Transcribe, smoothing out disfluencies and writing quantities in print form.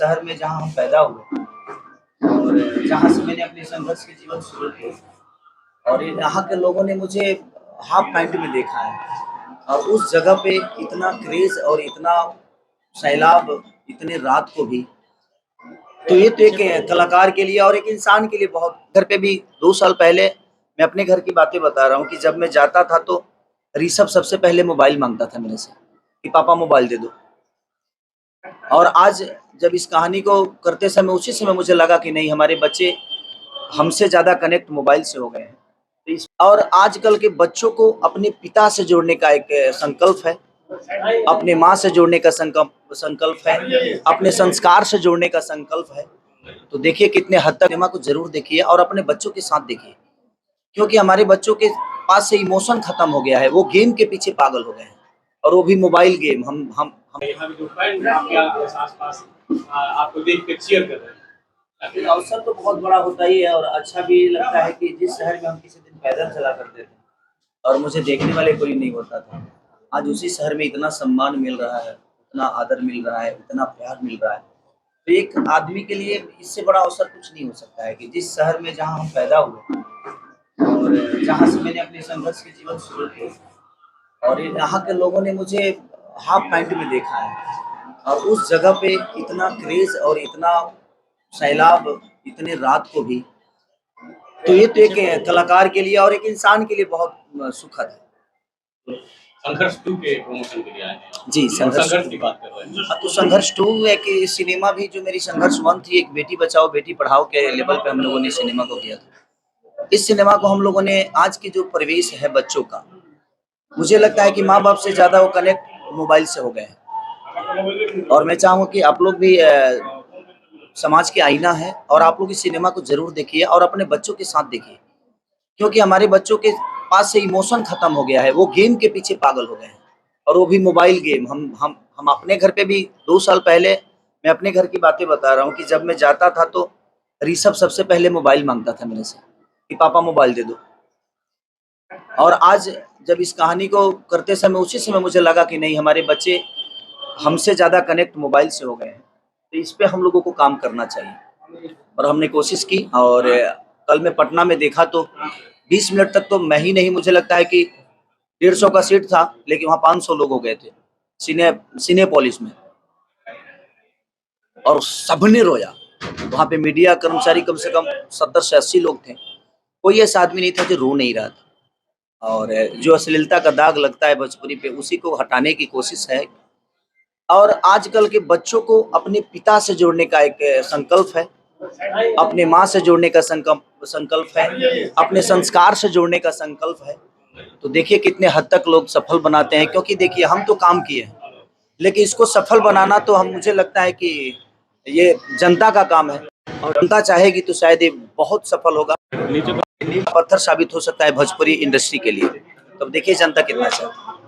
शहर में जहाँ हम पैदा हुए और जहाँ से मैंने अपने संघर्ष के जीवन शुरू किए और यहाँ के लोगों ने मुझे हाफ पैंट में देखा है और उस जगह पे इतना क्रेज और इतना सैलाब इतने रात को भी, तो ये तो एक कलाकार के लिए और एक इंसान के लिए बहुत। घर पे भी 2 साल पहले मैं अपने घर की बातें बता रहा हूँ कि जब मैं जाता था तो ऋषभ सबसे पहले मोबाइल मांगता था मेरे से कि पापा मोबाइल दे दो। और आज जब इस कहानी को करते समय उसी समय मुझे लगा कि नहीं, हमारे बच्चे हमसे ज़्यादा कनेक्ट मोबाइल से हो गए हैं। तो इस और आजकल के बच्चों को अपने पिता से जोड़ने का एक संकल्प है, अपने माँ से जोड़ने का संकल्प है, अपने संस्कार से जोड़ने का संकल्प है। तो देखिए कितने हद तक सिनेमा को ज़रूर देखिए और अपने बच्चों के साथ देखिए, क्योंकि हमारे बच्चों के पास से इमोशन खत्म हो गया है, वो गेम के पीछे पागल हो गए हैं और वो भी मोबाइल गेम। हम यहाँ भी जो फैन आपके आस-पास आपको देख के चीयर कर रहे हैं। अवसर तो बहुत बड़ा होता ही है और अच्छा भी लगता है कि जिस शहर में हम किसी दिन पैदल चला करते थे और मुझे देखने वाले कोई नहीं होता था, आज उसी शहर में इतना सम्मान मिल रहा है, इतना आदर मिल रहा है, इतना प्यार मिल रहा है। तो एक आदमी के लिए इससे बड़ा अवसर कुछ नहीं हो सकता है कि जिस शहर में जहाँ हम पैदा हुए और जहाँ से मैंने अपने संघर्ष के जीवन शुरू किए और यहाँ के लोगों ने मुझे हाफ पैंट में देखा है और उस जगह पे इतना क्रेज और इतना सैलाब इतने रात को भी, तो ये तो एक कलाकार के लिए और एक इंसान के लिए बहुत सुखद है। संघर्ष 2 के प्रमोशन के लिए आए हैं जी, संघर्ष की बात कर रहे हैं। तो संघर्ष 2 एक सिनेमा भी जो मेरी संघर्ष 1 थी, एक बेटी बचाओ बेटी पढ़ाओ के लेवल पे हम लोगों ने सिनेमा को किया था। इस सिनेमा को हम लोगों ने आज की जो परिवेश है बच्चों का, मुझे लगता है कि माँ बाप से ज़्यादा वो कनेक्ट मोबाइल से हो गए हैं और मैं चाहूँगा कि आप लोग भी समाज के आईना है और आप लोग इस सिनेमा को ज़रूर देखिए और अपने बच्चों के साथ देखिए, क्योंकि हमारे बच्चों के पास से इमोशन खत्म हो गया है, वो गेम के पीछे पागल हो गए हैं और वो भी मोबाइल गेम। हम अपने घर पे भी 2 साल पहले मैं अपने घर की बातें बता रहा हूँ कि जब मैं जाता था तो ऋषभ सबसे पहले मोबाइल मांगता था मेरे से कि पापा मोबाइल दे दो। और आज जब इस कहानी को करते समय उसी समय मुझे लगा कि नहीं, हमारे बच्चे हमसे ज़्यादा कनेक्ट मोबाइल से हो गए हैं। तो इस पे हम लोगों को काम करना चाहिए और हमने कोशिश की। और कल मैं पटना में देखा तो 20 मिनट तक तो मैं ही नहीं, मुझे लगता है कि 150 का सीट था, लेकिन वहाँ 500 लोग हो गए थे सिनेपोलिस में और सबने रोया। वहाँ पे मीडिया कर्मचारी कम से कम 70 से 80 लोग थे, कोई ऐसा आदमी नहीं था जो रो नहीं रहा था। और जो अश्लीलता का दाग लगता है भोजपुरी पे, उसी को हटाने की कोशिश है। और आजकल के बच्चों को अपने पिता से जोड़ने का एक संकल्प है, अपने माँ से जोड़ने का संकल्प है, अपने संस्कार से जोड़ने का संकल्प है। तो देखिए कितने हद तक लोग सफल बनाते हैं, क्योंकि देखिए हम तो काम किए हैं, लेकिन इसको सफल बनाना तो हम, मुझे लगता है कि ये जनता का काम है और जनता चाहेगी तो शायद ये बहुत सफल होगा। नीचे पत्थर साबित हो सकता है भोजपुरी इंडस्ट्री के लिए। तब देखिए जनता कितना चाहती है।